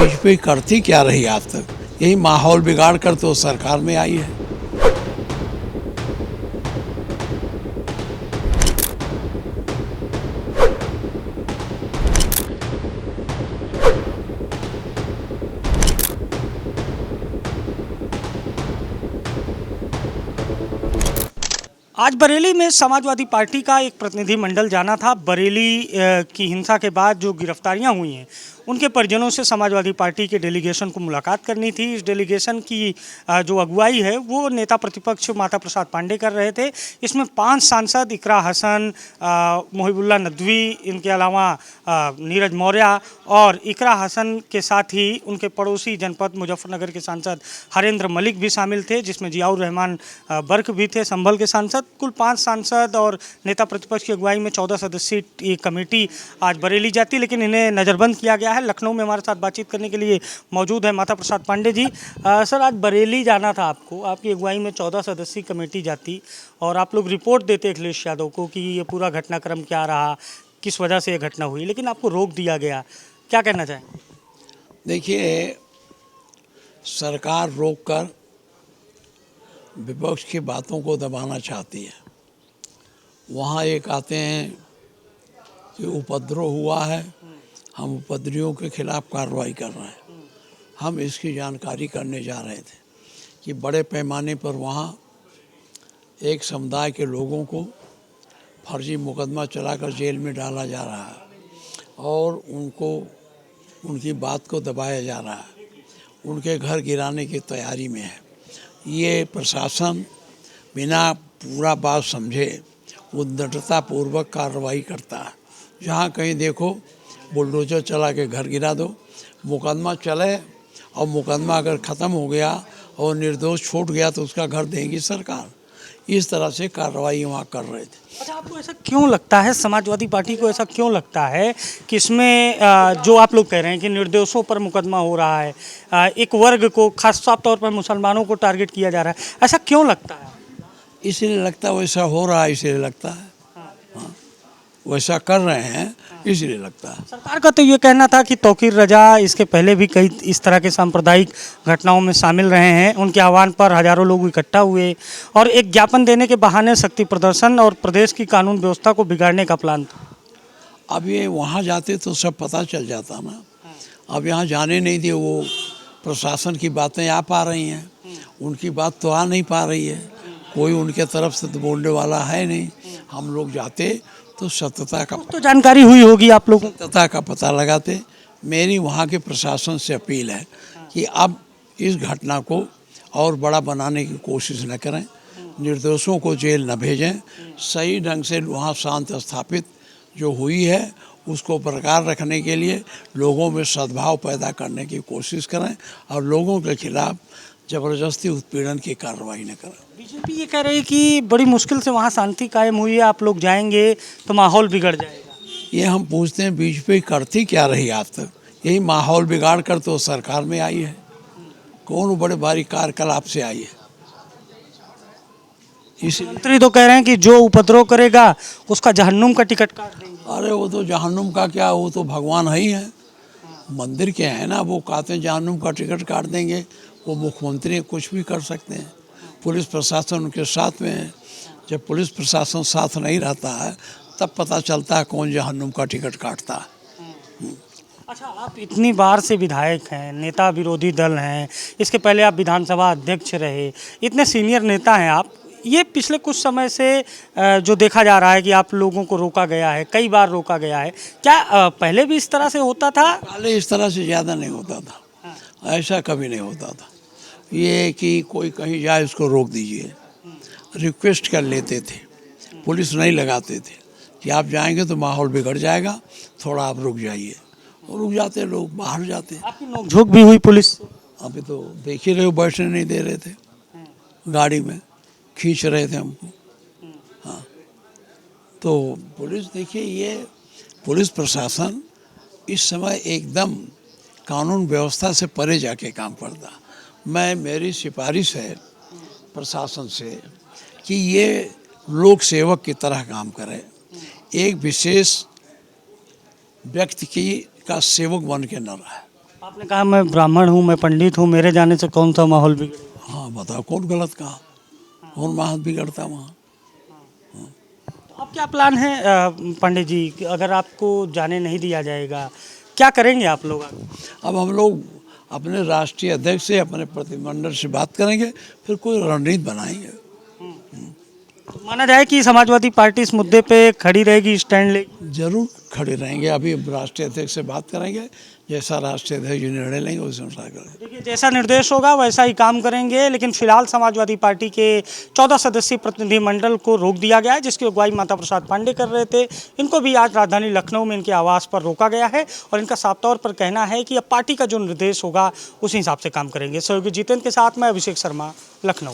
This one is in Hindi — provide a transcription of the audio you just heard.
बीजेपी करती क्या रही आज तक? यही माहौल बिगाड़ कर तो सरकार में आई है। आज बरेली में समाजवादी पार्टी का एक प्रतिनिधिमंडल जाना था। बरेली की हिंसा के बाद जो गिरफ्तारियां हुई हैं उनके परिजनों से समाजवादी पार्टी के डेलीगेशन को मुलाकात करनी थी। इस डेलीगेशन की जो अगुवाई है वो नेता प्रतिपक्ष माता प्रसाद पांडे कर रहे थे। इसमें 5 सांसद इकरा हसन, मोहिबुल्ला नदवी, इनके अलावा नीरज मौर्य और इकरा हसन के साथ ही उनके पड़ोसी जनपद मुजफ्फरनगर के सांसद हरेंद्र मलिक भी शामिल थे, जिसमें जियाउर रहमान बर्क भी थे संभल के सांसद। कुल 5 सांसद और नेता प्रतिपक्ष की अगुवाई में 14 सदस्यीय ये कमेटी आज बरेली जाती, लेकिन इन्हें नज़रबंद किया गया है। लखनऊ में हमारे साथ बातचीत करने के लिए मौजूद है माता प्रसाद पांडे जी। सर, आज बरेली जाना था आपको, आपकी अगुवाई में 14 सदस्यीय कमेटी जाती और आप लोग रिपोर्ट देते अखिलेश यादव को कि ये पूरा घटनाक्रम क्या रहा, किस वजह से ये घटना हुई, लेकिन आपको रोक दिया गया। क्या कहना चाहें? देखिए, सरकार रोककर विपक्ष की बातों को दबाना चाहती है। वहाँ एक आते हैं कि उपद्रव हुआ है, हम उपद्रवियों के खिलाफ कार्रवाई कर रहे हैं। हम इसकी जानकारी करने जा रहे थे कि बड़े पैमाने पर वहाँ एक समुदाय के लोगों को फर्जी मुकदमा चलाकर जेल में डाला जा रहा है और उनकी बात को दबाया जा रहा है, उनके घर गिराने की तैयारी में है। ये प्रशासन बिना पूरा बात समझे उद्दंडतापूर्वक कार्रवाई करता है। जहाँ कहीं देखो बुलडोजर चला के घर गिरा दो, मुकदमा चले और मुकदमा अगर ख़त्म हो गया और निर्दोष छूट गया तो उसका घर देगी सरकार। इस तरह से कार्रवाई वहाँ कर रहे थे। अच्छा, आपको ऐसा क्यों लगता है, समाजवादी पार्टी को ऐसा क्यों लगता है कि इसमें जो आप लोग कह रहे हैं कि निर्दोषों पर मुकदमा हो रहा है, एक वर्ग को खास तौर पर मुसलमानों को टारगेट किया जा रहा है, ऐसा क्यों लगता है? इसलिए लगता है वैसा हो रहा है, इसलिए लगता है। हाँ, वैसा कर रहे हैं इसलिए लगता है। सरकार का तो ये कहना था कि तौकीर रजा इसके पहले भी कई इस तरह के सांप्रदायिक घटनाओं में शामिल रहे हैं, उनके आह्वान पर हजारों लोग इकट्ठा हुए और एक ज्ञापन देने के बहाने शक्ति प्रदर्शन और प्रदेश की कानून व्यवस्था को बिगाड़ने का प्लान था। अब ये वहाँ जाते तो सब पता चल जाता ना। अब यहाँ जाने नहीं दिए, वो प्रशासन की बातें आ पा रही हैं, उनकी बात तो आ नहीं पा रही है। कोई उनके तरफ से तो बोलने वाला है नहीं। हम लोग जाते तो सत्यता का तो जानकारी हुई होगी आप लोगों को, सत्यता का पता लगाते। मेरी वहाँ के प्रशासन से अपील है कि अब इस घटना को और बड़ा बनाने की कोशिश न करें, निर्दोषों को जेल न भेजें, सही ढंग से वहाँ शांति स्थापित जो हुई है उसको बरकरार रखने के लिए लोगों में सद्भाव पैदा करने की कोशिश करें और लोगों के खिलाफ ज़बरदस्ती उत्पीड़न की कार्रवाई न करें। बीजेपी ये कह रही है कि बड़ी मुश्किल से वहाँ शांति कायम हुई है, आप लोग जाएंगे तो माहौल बिगड़ जाएगा। ये हम पूछते हैं बीजेपी करती क्या रही आज तक? यही माहौल बिगाड़ कर तो सरकार में आई है। कौन बड़े भारी कार्यकलाप से आई है? इस मंत्री तो कह रहे हैं कि जो उपद्रव करेगा उसका जहन्नुम का टिकट काट देंगे। अरे वो तो जहन्नुम का क्या, वो तो भगवान है ही है। मंदिर के हैं ना, वो कहते हैं जहन्नुम का टिकट काट देंगे। वो मुख्यमंत्री कुछ भी कर सकते हैं, पुलिस प्रशासन उनके साथ में है। जब पुलिस प्रशासन साथ नहीं रहता है तब पता चलता है कौन जहन्नुम का टिकट काटता है। अच्छा, आप इतनी बार से विधायक हैं, नेता विरोधी दल हैं, इसके पहले आप विधानसभा अध्यक्ष रहे, इतने सीनियर नेता हैं आप। ये पिछले कुछ समय से जो देखा जा रहा है कि आप लोगों को रोका गया है, कई बार रोका गया है, क्या पहले भी इस तरह से होता था? पहले इस तरह से ज़्यादा नहीं होता था, ऐसा कभी नहीं होता था। ये कि कोई कहीं जाए उसको रोक दीजिए, रिक्वेस्ट कर लेते थे, पुलिस नहीं लगाते थे कि आप जाएंगे तो माहौल बिगड़ जाएगा, थोड़ा आप रुक जाइए, और रुक जाते लोग, बाहर जाते। आपकी नोकझोंक भी हुई पुलिस से? अभी तो देख ही रहे हो, बैठने नहीं दे रहे थे, गाड़ी में खींच रहे थे हमको। हाँ, तो पुलिस, देखिए ये पुलिस प्रशासन इस समय एकदम कानून व्यवस्था से परे जाके काम करता। मेरी सिफारिश है प्रशासन से कि ये लोक सेवक की तरह काम करे, एक विशेष व्यक्ति का सेवक बन के न रहे। आपने कहा मैं ब्राह्मण हूँ, मैं पंडित हूँ, मेरे जाने से कौन सा माहौल बिगड़ेगा? हाँ बताओ, कौन गलत कहा, कौन माहौल बिगड़ता वहाँ। तो अब क्या प्लान है पंडित जी, कि अगर आपको जाने नहीं दिया जाएगा, क्या करेंगे आप लोग आगे? अब हम लोग अपने राष्ट्रीय अध्यक्ष से, अपने प्रतिनिधिमंडल से बात करेंगे, फिर कोई रणनीति बनाएंगे। तो माना जाए कि समाजवादी पार्टी इस मुद्दे पे खड़ी रहेगी, स्टैंड लेगी? जरूर खड़े रहेंगे। अभी राष्ट्रीय अध्यक्ष से बात करेंगे, जैसा राष्ट्रीय अध्यक्ष निर्णय लेंगे उस अनुसार करेंगे। देखिए, जैसा निर्देश होगा वैसा ही काम करेंगे, लेकिन फिलहाल समाजवादी पार्टी के 14 सदस्यीय प्रतिनिधिमंडल को रोक दिया गया है, जिसकी अगुवाई माता प्रसाद पांडे कर रहे थे। इनको भी आज राजधानी लखनऊ में इनके आवास पर रोका गया है और इनका साफ तौर पर कहना है कि अब पार्टी का जो निर्देश होगा उसी हिसाब से काम करेंगे। सहयोगी जितेंद्र के साथ मैं अभिषेक शर्मा, लखनऊ।